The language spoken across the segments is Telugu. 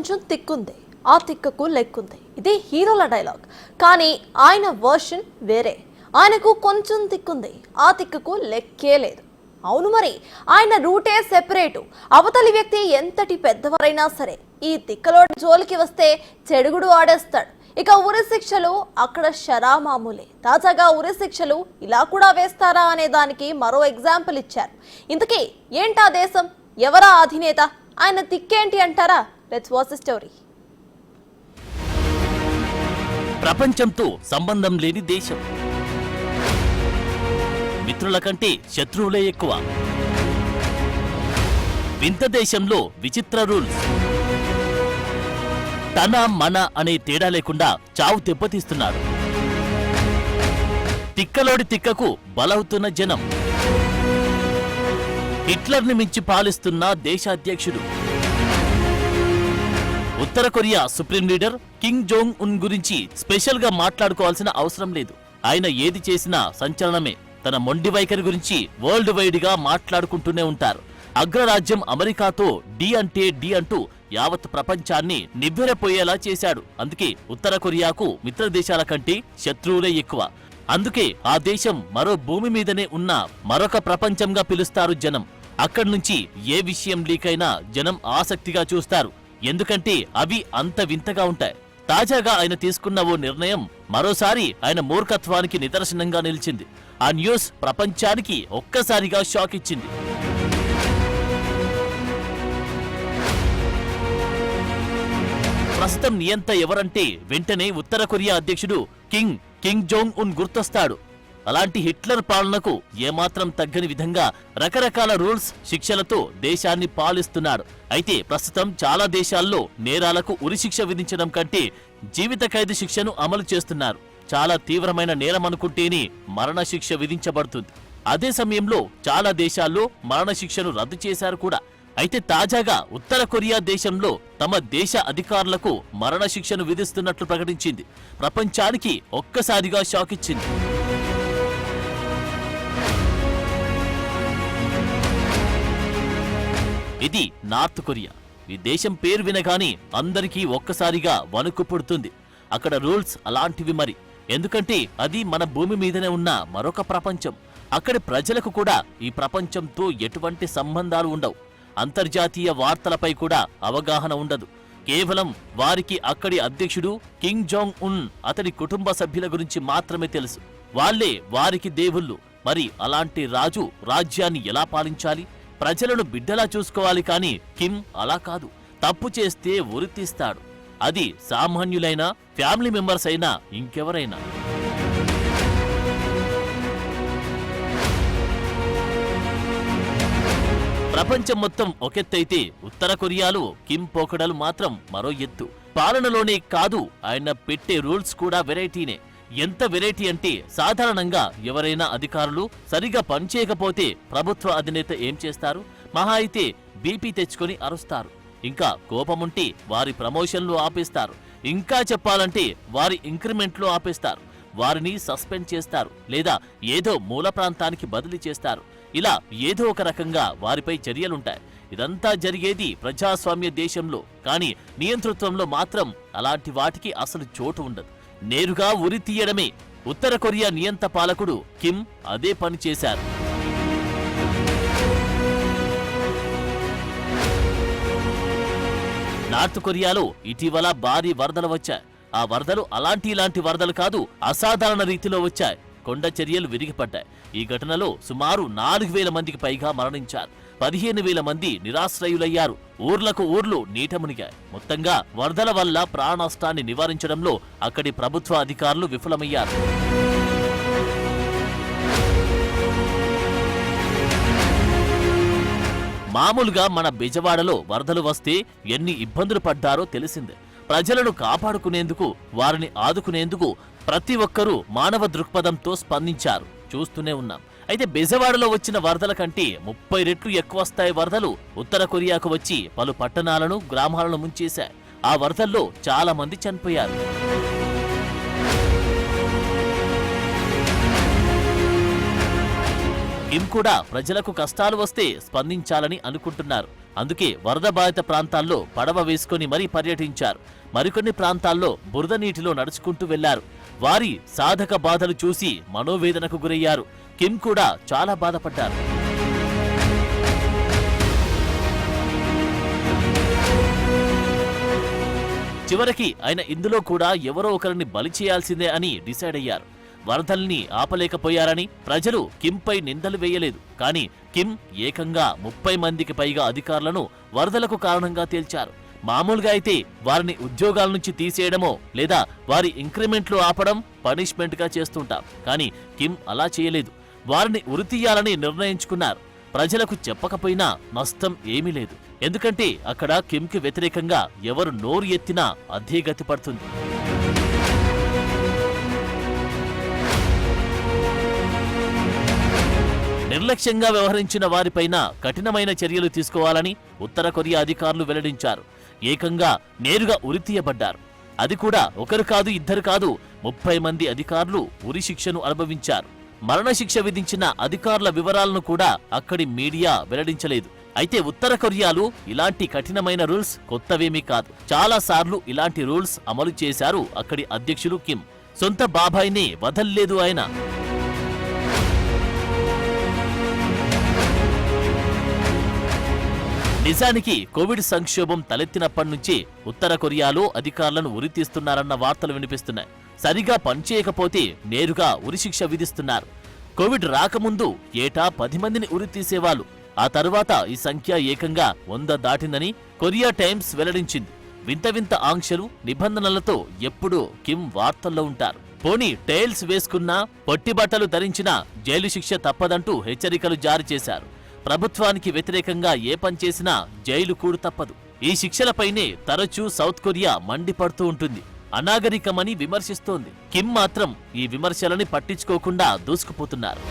కొంచెం తిక్కుంది, ఆ తిక్కకు లెక్కుంది. ఇది హీరోల డైలాగ్. కానీ ఆయన వర్షన్ వేరే. ఆయనకు కొంచెం తిక్కుంది, ఆ తిక్కకు లెక్కే లేదు. అవును మరి, ఆయన రూటే సెపరేటు. అవతలి వ్యక్తి ఎంతటి పెద్దవారైనా సరే ఈ తిక్కలోడి జోలికి వస్తే చెడుగుడు ఆడేస్తాడు. ఇక ఉరి శిక్షలు అక్కడ షరామామూలే. తాజాగా ఉరి శిక్షలు ఇలా కూడా వేస్తారా అనే దానికి మరో ఎగ్జాంపుల్ ఇచ్చారు. ఇంతకీ ఏంటా దేశం, ఎవరా అధినేత, ఆయన తిక్కేంటి అంటారా? Let's watch the story. ప్రపంచంతో సంబంధం లేని దేశం, మిత్రుల కంటే శత్రువులే ఎక్కువ. వింత దేశంలో విచిత్ర రూల్స్. తన మన అనే తేడా లేకుండా చావు దెబ్బతీస్తున్నాడు. తిక్కలోడి తిక్కకు బలవుతున్న జనం. హిట్లర్ని మించి పాలిస్తున్న దేశాధ్యక్షుడు. ఉత్తర Korea supreme leader Kim Jong Un గురించి స్పెషల్ గా మాట్లాడుకోవాల్సిన అవసరం లేదు. ఆయన ఏది చేసినా సంచలనమే. తన మొండి వైఖరి గురించి వరల్డ్ వైడ్ గా మాట్లాడుకుంటూనే ఉంటారు. అగ్రరాజ్యం అమెరికాతో డి అంటే డి అంటూ యావత్ ప్రపంచాన్ని నివ్వెరపోయేలా చేశాడు. అందుకే ఉత్తర కొరియాకు మిత్ర దేశాల కంటే శత్రువులే ఎక్కువ. అందుకే ఆ దేశం మరో భూమి మీదనే ఉన్న మరొక ప్రపంచంగా పిలుస్తారు జనం. అక్కడి నుంచి ఏ విషయం లీక్ అయినా జనం ఆసక్తిగా చూస్తారు. ఎందుకంటే అవి అంత వింతగా ఉంటాయి. తాజాగా ఆయన తీసుకున్న ఓ నిర్ణయం మరోసారి ఆయన మూర్ఖత్వానికి నిదర్శనంగా నిలిచింది. ఆ న్యూస్ ప్రపంచానికి ఒక్కసారిగా షాక్ ఇచ్చింది. ప్రస్తుతం నియంత ఎవరంటే వెంటనే ఉత్తర కొరియా అధ్యక్షుడు కిమ్ జోంగ్ ఉన్ గుర్తొస్తాడు. అలాంటి హిట్లర్ పాలనకు ఏమాత్రం తగ్గని విధంగా రకరకాల రూల్స్, శిక్షలతో దేశాన్ని పాలిస్తున్నాడు. అయితే ప్రస్తుతం చాలా దేశాల్లో నేరాలకు ఉరిశిక్ష విధించడం కంటే జీవిత ఖైదు శిక్షను అమలు చేస్తున్నారు. చాలా తీవ్రమైన నేరం అనుకుంటేనే మరణశిక్ష విధించబడుతుంది. అదే సమయంలో చాలా దేశాల్లో మరణశిక్షను రద్దు చేశారు కూడా. అయితే తాజాగా ఉత్తర కొరియా దేశంలో తమ దేశ అధికారులకు మరణశిక్షను విధిస్తున్నట్లు ప్రకటించింది. ప్రపంచానికి ఒక్కసారిగా షాక్ ఇచ్చింది. ఇది నార్త్ కొరియా. ఈ దేశం పేరు వినగానే అందరికీ ఒక్కసారిగా వణుకు పుడుతుంది. అక్కడ రూల్స్ అలాంటివి మరి. ఎందుకంటే అది మన భూమి మీదనే ఉన్న మరొక ప్రపంచం. అక్కడి ప్రజలకు కూడా ఈ ప్రపంచంతో ఎటువంటి సంబంధాలు ఉండవు. అంతర్జాతీయ వార్తలపై కూడా అవగాహన ఉండదు. కేవలం వారికి అక్కడి అధ్యక్షుడు కిమ్ జోంగ్ ఉన్, అతడి కుటుంబ సభ్యుల గురించి మాత్రమే తెలుసు. వాళ్లే వారికి దేవుళ్ళు. మరి అలాంటి రాజు రాజ్యాన్ని ఎలా పాలించాలి? ప్రజలను బిడ్డలా చూసుకోవాలి. కానీ కిమ్ అలా కాదు. తప్పు చేస్తే ఉరితీస్తాడు. అది సామాన్యులైనా, ఫ్యామిలీ మెంబర్స్ అయినా, ఇంకెవరైనా. ప్రపంచం మొత్తం ఒకెత్తైతే ఉత్తర కొరియాలో కిమ్ పోకడలు మాత్రం మరో ఎత్తు. పాలనలోనే కాదు, ఆయన పెట్టే రూల్స్ కూడా వెరైటీనే. ఎంత వెరైటీ అంటే సాధారణంగా ఎవరైనా అధికారులు సరిగా పనిచేయకపోతే ప్రభుత్వ అధినేత ఏం చేస్తారు? మహా అయితే బీపీ తెచ్చుకొని అరుస్తారు. ఇంకా కోపముంటే వారి ప్రమోషన్లు ఆపేస్తారు. ఇంకా చెప్పాలంటే వారి ఇంక్రిమెంట్లు ఆపేస్తారు. వారిని సస్పెండ్ చేస్తారు, లేదా ఏదో మూల ప్రాంతానికి బదిలీ చేస్తారు. ఇలా ఏదో ఒక రకంగా వారిపై చర్యలుంటాయి. ఇదంతా జరిగేది ప్రజాస్వామ్య దేశంలో. కానీ నియంతృత్వంలో మాత్రం అలాంటి వాటికి అసలు చోటు ఉండదు. నేరుగా ఉరి తీయడమే. ఉత్తర కొరియా నియంత పాలకుడు కిమ్ అదే పని చేశారు. నార్త్ కొరియాలో ఇటీవల భారీ వరదలు వచ్చాయి. ఆ వరదలు ఇలాంటి వరదలు కాదు, అసాధారణ రీతిలో వచ్చాయి. కొండ చర్యలు విరిగిపడ్డాయి. ఈ ఘటనలో సుమారు 4,000 మందికి పైగా మరణించారు. 15,000 మంది నిరాశ్రయులయ్యారు. ఊర్లకు ఊర్లు నీట మునిగాయి. మొత్తంగా వరదల వల్ల ప్రాణ నష్టాన్ని నివారించడంలో అక్కడి ప్రభుత్వ అధికారులు విఫలమయ్యారు. మామూలుగా మన బెజవాడలో వరదలు వస్తే ఎన్ని ఇబ్బందులు పడ్డారో తెలిసిందే. ప్రజలను కాపాడుకునేందుకు, వారిని ఆదుకునేందుకు ప్రతి ఒక్కరూ మానవ దృక్పథంతో స్పందించారు. చూస్తూనే ఉన్నాం. అయితే బెజవాడలో వచ్చిన వరదల కంటే 30 రెట్లు ఎక్కువ స్థాయి వరదలు ఉత్తర కొరియాకు వచ్చి పలు పట్టణాలను, గ్రామాలను ముంచేశాయి. ఆ వరదల్లో చాలా మంది చనిపోయారు. కిమ్ కూడా ప్రజలకు కష్టాలు వస్తే స్పందించాలని అనుకుంటున్నారు. అందుకే వరద బాధిత ప్రాంతాల్లో పడవ వేసుకుని మరీ పర్యటించారు. మరికొన్ని ప్రాంతాల్లో బురద నీటిలో నడుచుకుంటూ వెళ్లారు. వారి సాధక బాధలు చూసి మనోవేదనకు గురయ్యారు. కిమ్ కూడా చాలా బాధపడ్డారు. చివరికి ఆయన ఇందులో కూడా ఎవరో ఒకరిని బలి చేయాల్సిందే అని డిసైడ్ అయ్యారు. వరదల్ని ఆపలేకపోయారని ప్రజలు కిమ్పై నిందలు వేయలేదు. కానీ కిమ్ ఏకంగా 30 మందికి పైగా అధికారులను వరదలకు కారణంగా తేల్చారు. మామూలుగా అయితే వారిని ఉద్యోగాల నుంచి తీసేయడమో లేదా వారి ఇంక్రిమెంట్లు ఆపడం పనిష్మెంట్ గా చేస్తుంటాం. కానీ కిమ్ అలా చేయలేదు. వారిని ఉరితీయాలని నిర్ణయించుకున్నారు. ప్రజలకు చెప్పకపోయినా నష్టం ఏమీ లేదు. ఎందుకంటే అక్కడ కిమ్కి వ్యతిరేకంగా ఎవరు నోరు ఎత్తినా అదే గతి పడుతుంది. నిర్లక్ష్యంగా వ్యవహరించిన వారిపైన కఠినమైన చర్యలు తీసుకోవాలని ఉత్తర కొరియా అధికారులు వెల్లడించారు. ఏకంగా నేరుగా ఉరితీయబడ్డారు. అది కూడా ఒకరు కాదు, ఇద్దరు కాదు, 30 మంది అధికారులు ఉరి శిక్షను అనుభవించారు. మరణశిక్ష విధించిన అధికారుల వివరాలను కూడా అక్కడి మీడియా వెల్లడించలేదు. అయితే ఉత్తర కొరియాలో ఇలాంటి కఠినమైన రూల్స్ కొత్తవేమీ కాదు. చాలా సార్లు ఇలాంటి రూల్స్ అమలు చేశారు అక్కడి అధ్యక్షులు కిమ్. సొంత బాబాయినే వదల్లేదు ఆయన. నిజానికి కోవిడ్ సంక్షోభం తలెత్తినప్పటి నుంచి ఉత్తర కొరియాలో అధికారులను ఉరితీస్తున్నారన్న వార్తలు వినిపిస్తున్నాయి. సరిగా పనిచేయకపోతే నేరుగా ఉరిశిక్ష విధిస్తున్నారు. కోవిడ్ రాకముందు ఏటా 10 మందిని ఉరితీసేవాళ్ళు. ఆ తరువాత ఈ సంఖ్య ఏకంగా 100 దాటిందని కొరియా టైమ్స్ వెల్లడించింది. వింత వింత ఆంక్షలు, నిబంధనలతో ఎప్పుడూ కిమ్ వార్తల్లో ఉంటారు. పోనీ టైల్స్ వేసుకున్నా, పొట్టి బట్టలు ధరించినా జైలు శిక్ష తప్పదంటూ హెచ్చరికలు జారీ చేశారు. ప్రభుత్వానికి వ్యతిరేకంగా ఏ పనిచేసినా జైలు కూడు తప్పదు. ఈ శిక్షలపైనే తరచూ సౌత్ కొరియా మండిపడుతూ ఉంటుంది. అనాగరికమని విమర్శిస్తోంది. కిమ్ మాత్రం ఈ విమర్శలని పట్టించుకోకుండా దూసుకుపోతున్నారు.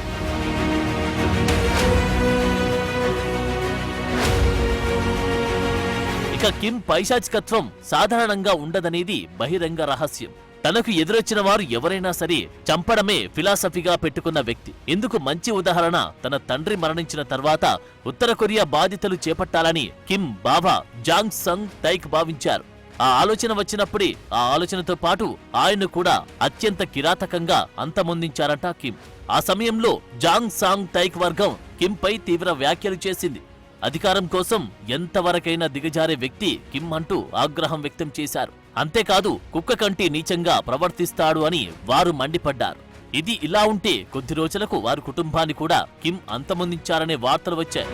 ఇక కిమ్ పైశాచికత్వం సాధారణంగా ఉండదనేది బహిరంగ రహస్యం. తనకు ఎదురొచ్చిన వారు ఎవరైనా సరే చంపడమే ఫిలాసఫీగా పెట్టుకున్న వ్యక్తి. ఇందుకు మంచి ఉదాహరణ తన తండ్రి మరణించిన తర్వాత ఉత్తర కొరియా బాధ్యతలు చేపట్టాలని కిమ్ బాబా జాంగ్ సంగ్ తైక్ భావించారు. ఆ ఆలోచన వచ్చినప్పుడే ఆ ఆలోచనతో పాటు ఆయన్ను కూడా అత్యంత కిరాతకంగా అంతమొందించారట కిమ్. ఆ సమయంలో జాంగ్ సాంగ్ తైక్ వర్గం కిమ్పై తీవ్ర వ్యాఖ్యలు చేసింది. అధికారం కోసం ఎంతవరకైనా దిగజారే వ్యక్తి కిమ్ అంటూ ఆగ్రహం వ్యక్తం చేశారు. అంతేకాదు కుక్క కంటే నీచంగా ప్రవర్తిస్తాడు అని వారు మండిపడ్డారు. ఇది ఇలా ఉంటే కొద్ది రోజులకు వారి కుటుంబాన్ని కూడా కిమ్ అంతమొందించారనే వార్తలు వచ్చాయి.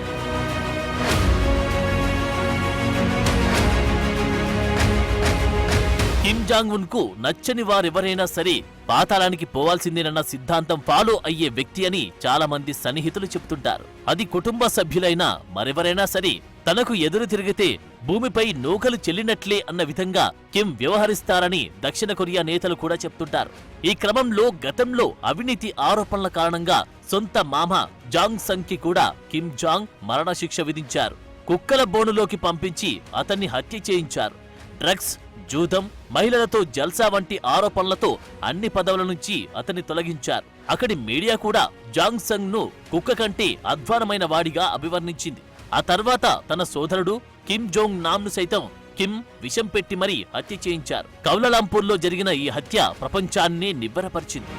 కిమ్ జాంగ్ ఉన్ కు నచ్చని వారెవరైనా సరే పాతాళానికి పోవాల్సిందేనన్న సిద్ధాంతం ఫాలో అయ్యే వ్యక్తి అని చాలా మంది సన్నిహితులు చెబుతుంటారు. అది కుటుంబ సభ్యులైనా మరెవరైనా సరే తనకు ఎదురు తిరిగితే భూమిపై నూకలు చెల్లినట్లే అన్న విధంగా కిమ్ వ్యవహరిస్తారని దక్షిణ కొరియా నేతలు కూడా చెప్తుంటారు. ఈ క్రమంలో గతంలో అవినీతి ఆరోపణల కారణంగా సొంత మామ జాంగ్ సంగ్ కి కూడా కిమ్ జాంగ్ మరణశిక్ష విధించారు. కుక్కల బోనులోకి పంపించి అతన్ని హత్య చేయించారు. డ్రగ్స్, జూదం, మహిళలతో జల్సా వంటి ఆరోపణలతో అన్ని పదవుల నుంచి అతన్ని తొలగించారు. అక్కడి మీడియా కూడా జాంగ్ సంగ్ ను కుక్క కంటే అధ్వానమైన వాడిగా అభివర్ణించింది. ఆ తర్వాత తన సోదరుడు కిమ్ జోంగ్ నామ్ ను సైతం కిమ్ విషం పెట్టి మరీ హత్య చేయించారు. కౌలాలంపూర్లో జరిగిన ఈ హత్య ప్రపంచాన్నే నివ్వెరపరిచింది.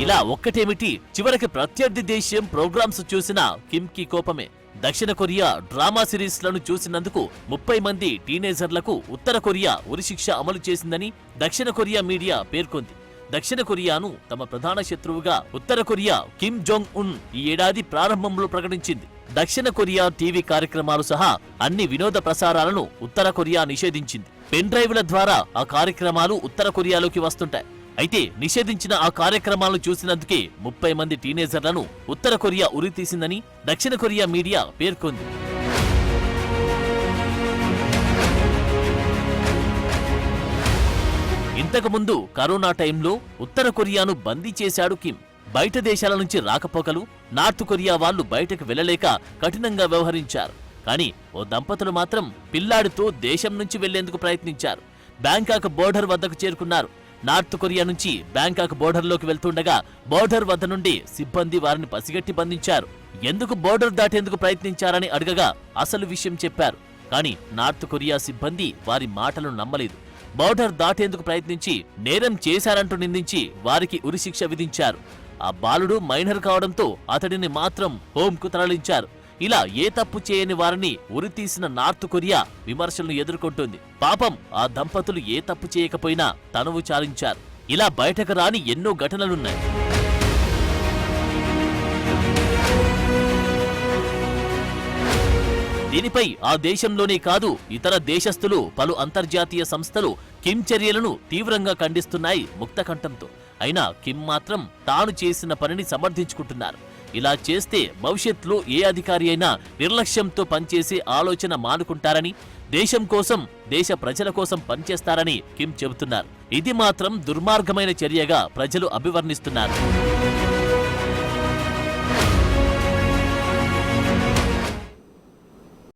ఇలా ఒక్కటేమిటి, చివరికి ప్రత్యర్థి దేశం ప్రోగ్రామ్స్ చూసిన కిమ్ కి కోపమే. దక్షిణ కొరియా డ్రామా సిరీస్ లను చూసినందుకు 30 మంది టీనేజర్లకు ఉత్తర కొరియా ఉరిశిక్ష అమలు చేసిందని దక్షిణ కొరియా మీడియా పేర్కొంది. దక్షిణ కొరియాను తమ ప్రధాన శత్రువుగా ఉత్తర కొరియా కిమ్ జోంగ్ ఉన్ ఈ ఏడాది ప్రారంభంలో ప్రకటించింది. దక్షిణ కొరియా టీవీ కార్యక్రమాలు సహా అన్ని వినోద ప్రసారాలను ఉత్తర కొరియా నిషేధించింది. పెన్ డ్రైవ్ల ద్వారా ఆ కార్యక్రమాలు ఉత్తర కొరియాలోకి వస్తుంటాయి. అయితే నిషేధించిన ఆ కార్యక్రమాలను చూసినందుకే 30 మంది టీనేజర్లను ఉత్తర కొరియా ఉరితీసిందని దక్షిణ కొరియా మీడియా పేర్కొంది. ఇంతకుముందు కరోనా టైంలో ఉత్తర కొరియాను బందీ చేశాడు కిమ్. బయట దేశాల నుంచి రాకపోకలు, నార్త్ కొరియా వాళ్లు బయటకు వెళ్లలేక కఠినంగా వ్యవహరించారు. కానీ ఓ దంపతులు మాత్రం పిల్లాడితో దేశం నుంచి వెళ్లేందుకు ప్రయత్నించారు. బ్యాంకాక్ బోర్డర్ వద్దకు చేరుకున్నారు. నార్త్ కొరియా నుంచి బ్యాంకాక్ బోర్డర్లోకి వెళ్తుండగా బోర్డర్ వద్ద నుండి సిబ్బంది వారిని పసిగట్టి బంధించారు. ఎందుకు బోర్డర్ దాటేందుకు ప్రయత్నించారని అడగగా అసలు విషయం చెప్పారు. కానీ నార్త్ కొరియా సిబ్బంది వారి మాటలను నమ్మలేదు. బోర్డర్ దాటేందుకు ప్రయత్నించి నేరం చేశారంటూ నిందించి వారికి ఉరిశిక్ష విధించారు. ఆ బాలుడు మైనర్ కావడంతో అతడిని మాత్రం హోంకు తరలించారు. ఇలా ఏ తప్పు చేయని వారిని ఉరితీసిన నార్త్ కొరియా విమర్శలను ఎదుర్కొంటుంది. పాపం ఆ దంపతులు ఏ తప్పు చేయకపోయినా తనువు చాలించారు. ఇలా బయటకు రాని ఎన్నో ఘటనలున్నాయి. దీనిపై ఆ దేశంలోనే కాదు ఇతర దేశస్థులు, పలు అంతర్జాతీయ సంస్థలు కిమ్ చర్యలను తీవ్రంగా ఖండిస్తున్నాయి ముక్తకంఠంతో. అయినా కిమ్ మాత్రం తాను చేసిన పనిని సమర్థించుకుంటున్నారు. ఇలా చేస్తే భవిష్యత్తులో ఏ అధికారి అయినా నిర్లక్ష్యంతో పనిచేసే ఆలోచన మానుకుంటారని, దేశం కోసం, దేశ ప్రజల కోసం పనిచేస్తారని కిమ్ చెబుతున్నారు. ఇది మాత్రం దుర్మార్గమైన చర్యగా ప్రజలు అభివర్ణిస్తున్నారు.